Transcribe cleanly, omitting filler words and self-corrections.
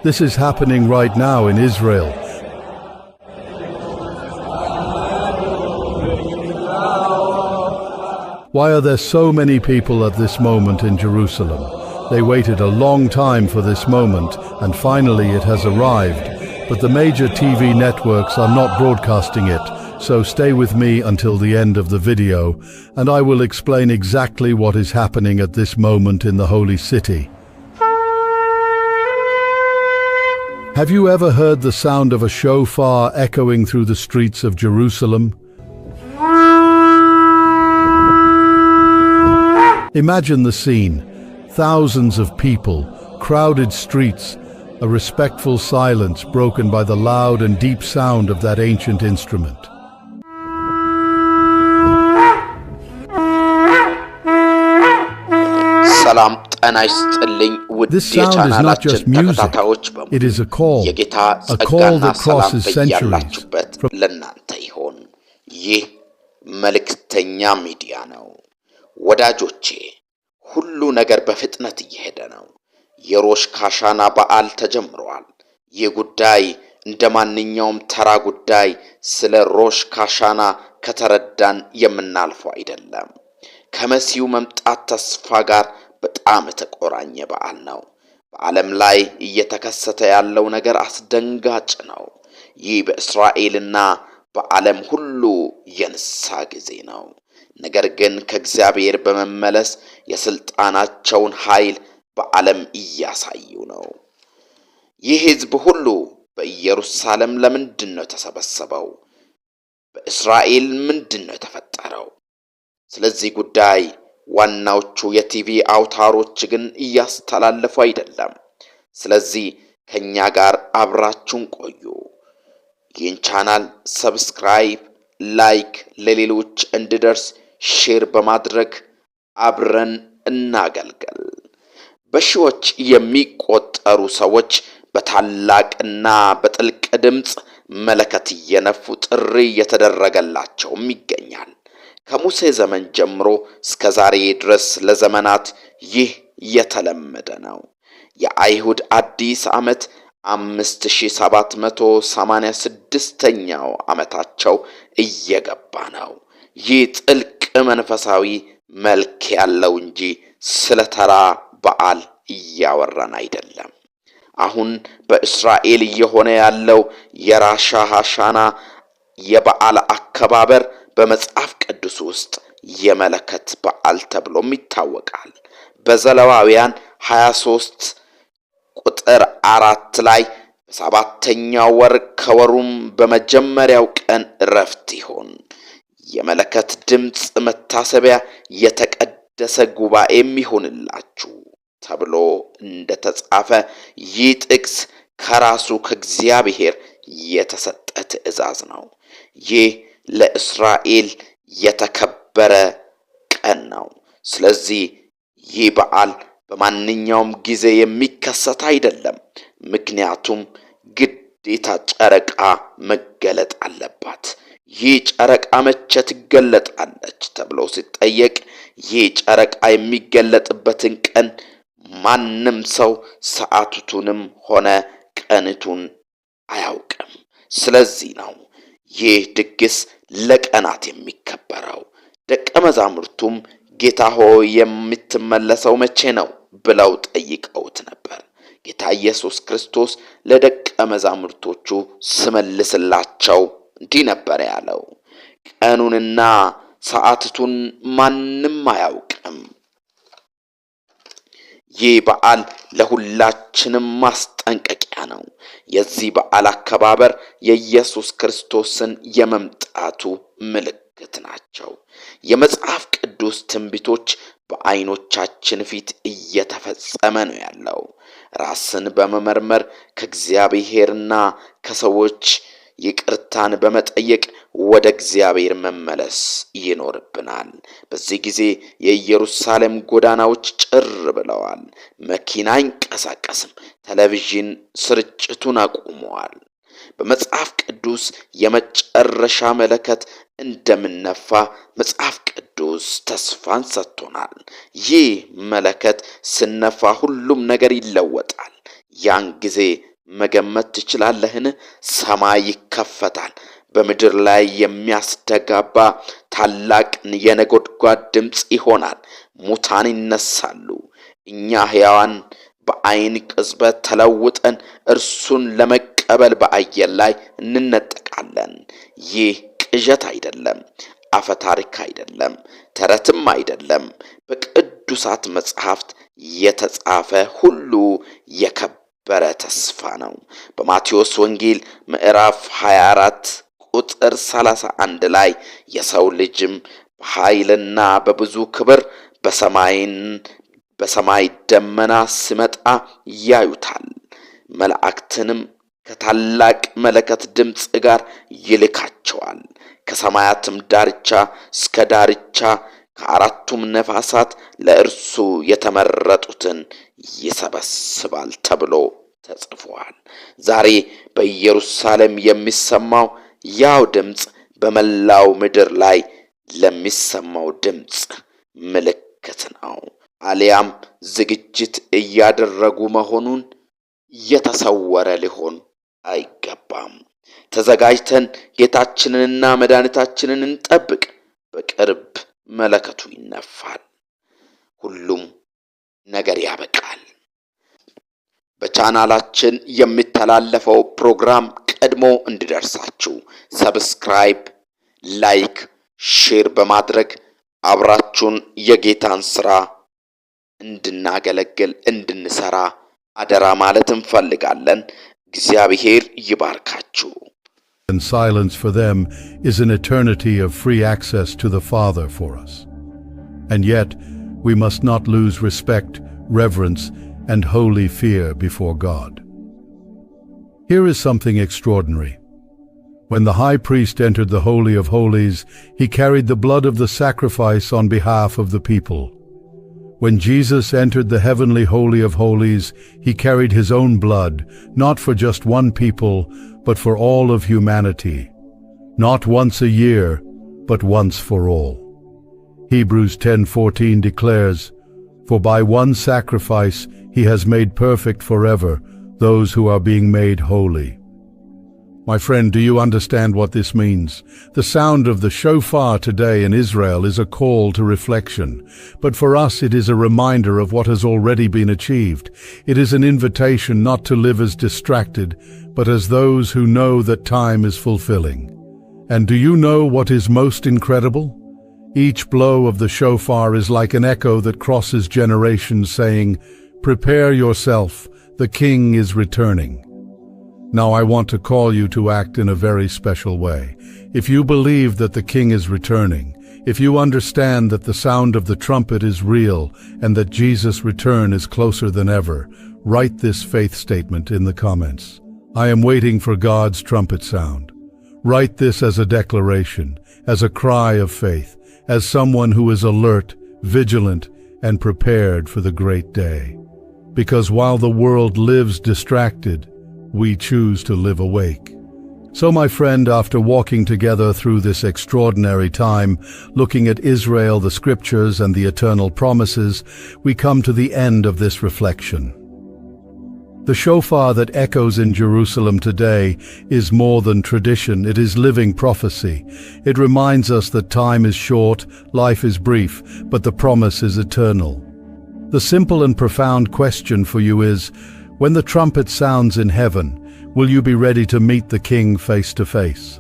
This is happening right now in Israel. Why are there so many people at this moment in Jerusalem? They waited a long time for this moment, and finally it has arrived. But the major TV networks are not broadcasting it, so stay with me until the end of the video, and I will explain exactly what is happening at this moment in the Holy City. Have you ever heard the sound of a shofar echoing through the streets of Jerusalem? Imagine the scene. Thousands of people, crowded streets, a respectful silence broken by the loud and deep sound of that ancient instrument. This sound is not just music, it is a call that crosses centuries. ወዳጆቼ ሁሉ ነገር በፍጥነት እየሄደ ነው። የሮሽ ካሻና በዓል ተጀምሯል። ይህ ጉዳይ እንደማንኛውም ተራ ጉዳይ ስለ ሮሽ ካሻና ከተረዳን የምናልፈው አይደለም። ከመሲሁ መምጣት ተስፋ ጋር በጣም የተቆራኘ በዓል ነው። በዓለም ላይ እየተከሰተ ያለው ነገር አስደንጋጭ ነው። ይህ በእስራኤልና በዓለም ሁሉ የንስሐ ጊዜ ነው። ነገር ግን ከእግዚአብሔር በመመለስ የስልጣናቸውን ኃይል በዓለም እያሳዩ ነው። ይህ ሕዝብ ሁሉ በኢየሩሳሌም ለምንድን ነው ተሰበሰበው? በእስራኤል ምንድን ነው የተፈጠረው? ስለዚህ ጉዳይ ዋናዎቹ የቲቪ አውታሮች ግን እያስተላለፉ አይደለም። ስለዚህ ከኛ ጋር አብራችሁን ቆዩ። ይህን ቻናል ሰብስክራይብ፣ ላይክ፣ ለሌሎች እንዲደርስ ሼር በማድረግ አብረን እናገልግል። በሺዎች የሚቆጠሩ ሰዎች በታላቅና በጥልቅ ድምጽ መለከት እየነፉ ጥሪ እየተደረገላቸውም ይገኛል። ከሙሴ ዘመን ጀምሮ እስከ ዛሬ ድረስ ለዘመናት ይህ የተለመደ ነው። የአይሁድ አዲስ ዓመት 5786ኛው ዓመታቸው እየገባ ነው። ይህ ጥልቅ መንፈሳዊ መልክ ያለው እንጂ ስለተራ በዓል እያወራን አይደለም። አሁን በእስራኤል እየሆነ ያለው የሮሽ ሃሻና የበዓል አከባበር በመጽሐፍ ቅዱስ ውስጥ የመለከት በዓል ተብሎም ይታወቃል። በዘሌዋውያን 23 ቁጥር 4 ላይ በሰባተኛው ወር ከወሩም በመጀመሪያው ቀን ዕረፍት ይሁን፣ የመለከት ድምጽ መታሰቢያ፣ የተቀደሰ ጉባኤም ይሁንላችሁ ተብሎ እንደተጻፈ ይህ ጥቅስ ከራሱ ከእግዚአብሔር የተሰጠ ትእዛዝ ነው። ይህ ለእስራኤል የተከበረ ቀን ነው። ስለዚህ ይህ በዓል በማንኛውም ጊዜ የሚከሰት አይደለም። ምክንያቱም ግዴታ ጨረቃ መገለጥ አለባት። ይህ ጨረቃ መቼ ትገለጣለች ተብሎ ሲጠየቅ ይህ ጨረቃ የሚገለጥበትን ቀን ማንም ሰው ሰዓቱንም ሆነ ቀንቱን አያውቅም። ስለዚህ ነው ይህ ድግስ ለቀናት የሚከበረው። ደቀ መዛሙርቱም ጌታ ሆይ የምትመለሰው መቼ ነው ብለው ጠይቀውት ነበር። ጌታ ኢየሱስ ክርስቶስ ለደቀ መዛሙርቶቹ ሲመልስላቸው እንዲህ ነበር ያለው፣ ቀኑንና ሰዓቱን ማንም አያውቅም። ይህ በዓል ለሁላችንም ማስጠንቀቂያ ነው። የዚህ በዓል አከባበር የኢየሱስ ክርስቶስን የመምጣቱ ምልክት ናቸው። የመጽሐፍ ቅዱስ ትንቢቶች በዓይኖቻችን ፊት እየተፈጸመ ነው ያለው። ራስን በመመርመር ከእግዚአብሔርና ከሰዎች ይቅርታን በመጠየቅ ወደ እግዚአብሔር መመለስ ይኖርብናል። በዚህ ጊዜ የኢየሩሳሌም ጎዳናዎች ጭር ብለዋል። መኪና አይንቀሳቀስም። ቴሌቪዥን ስርጭቱን አቁመዋል። በመጽሐፍ ቅዱስ የመጨረሻ መለከት እንደምነፋ መጽሐፍ ቅዱስ ተስፋን ሰጥቶናል። ይህ መለከት ስነፋ ሁሉም ነገር ይለወጣል። ያን ጊዜ መገመት ትችላለህን? ሰማይ ይከፈታል፣ በምድር ላይ የሚያስተጋባ ታላቅ የነጎድጓድ ድምፅ ይሆናል። ሙታን ይነሳሉ። እኛ ሕያዋን በዓይን ቅጽበት ተለውጠን እርሱን ለመቀበል በአየር ላይ እንነጠቃለን። ይህ ቅዠት አይደለም፣ አፈ ታሪክ አይደለም፣ ተረትም አይደለም። በቅዱሳት መጻሕፍት የተጻፈ ሁሉ የከበረ ተስፋ ነው። በማቴዎስ ወንጌል ምዕራፍ 24 ቁጥር 31 ላይ የሰው ልጅም በኃይልና በብዙ ክብር በሰማይ ደመና ሲመጣ ያዩታል፣ መላእክትንም ከታላቅ መለከት ድምፅ ጋር ይልካቸዋል፣ ከሰማያትም ዳርቻ እስከ ዳርቻ ከአራቱም ነፋሳት ለእርሱ የተመረጡትን ይሰበስባል ተብሎ ተጽፏል። ዛሬ በኢየሩሳሌም የሚሰማው ያው ድምፅ በመላው ምድር ላይ ለሚሰማው ድምፅ ምልክት ነው። አሊያም ዝግጅት እያደረጉ መሆኑን የተሰወረ ሊሆን አይገባም። ተዘጋጅተን ጌታችንንና መድኃኒታችንን እንጠብቅ። በቅርብ መለከቱ ይነፋል፣ ሁሉም ነገር ያበቃል። በቻናላችን የሚተላለፈው ፕሮግራም ቀድሞ እንዲደርሳችሁ ሰብስክራይብ፣ ላይክ፣ ሼር በማድረግ አብራችሁን የጌታን ሥራ እንድናገለግል እንድንሰራ አደራ ማለት እንፈልጋለን። እግዚአብሔር ይባርካችሁ። And silence for them is an eternity of free access to the Father for us. And yet, we must not lose respect, reverence, and holy fear before God. Here is something extraordinary. When the high priest entered the Holy of Holies, he carried the blood of the sacrifice on behalf of the people. When Jesus entered the heavenly Holy of Holies, he carried his own blood, not for just one people, but for all of humanity. Not once a year, but once for all. Hebrews 10:14 declares, "For by one sacrifice he has made perfect forever those who are being made holy." My friend, do you understand what this means? The sound of the shofar today in Israel is a call to reflection, but for us it is a reminder of what has already been achieved. It is an invitation not to live as distracted, but as those who know that time is fulfilling. And do you know what is most incredible? Each blow of the shofar is like an echo that crosses generations, saying, "Prepare yourself, the King is returning." Now I want to call you to act in a very special way. If you believe that the King is returning, if you understand that the sound of the trumpet is real and that Jesus' return is closer than ever, write this faith statement in the comments. I am waiting for God's trumpet sound. Write this as a declaration, as a cry of faith, as someone who is alert, vigilant, and prepared for the great day. Because while the world lives distracted, we choose to live awake. So my friend, after walking together through this extraordinary time, looking at Israel, the scriptures, and the eternal promises, we come to the end of this reflection. The shofar that echoes in Jerusalem today is more than tradition, it is living prophecy. It reminds us that time is short, life is brief, but the promise is eternal. The simple and profound question for you is, when the trumpet sounds in heaven, will you be ready to meet the King face to face?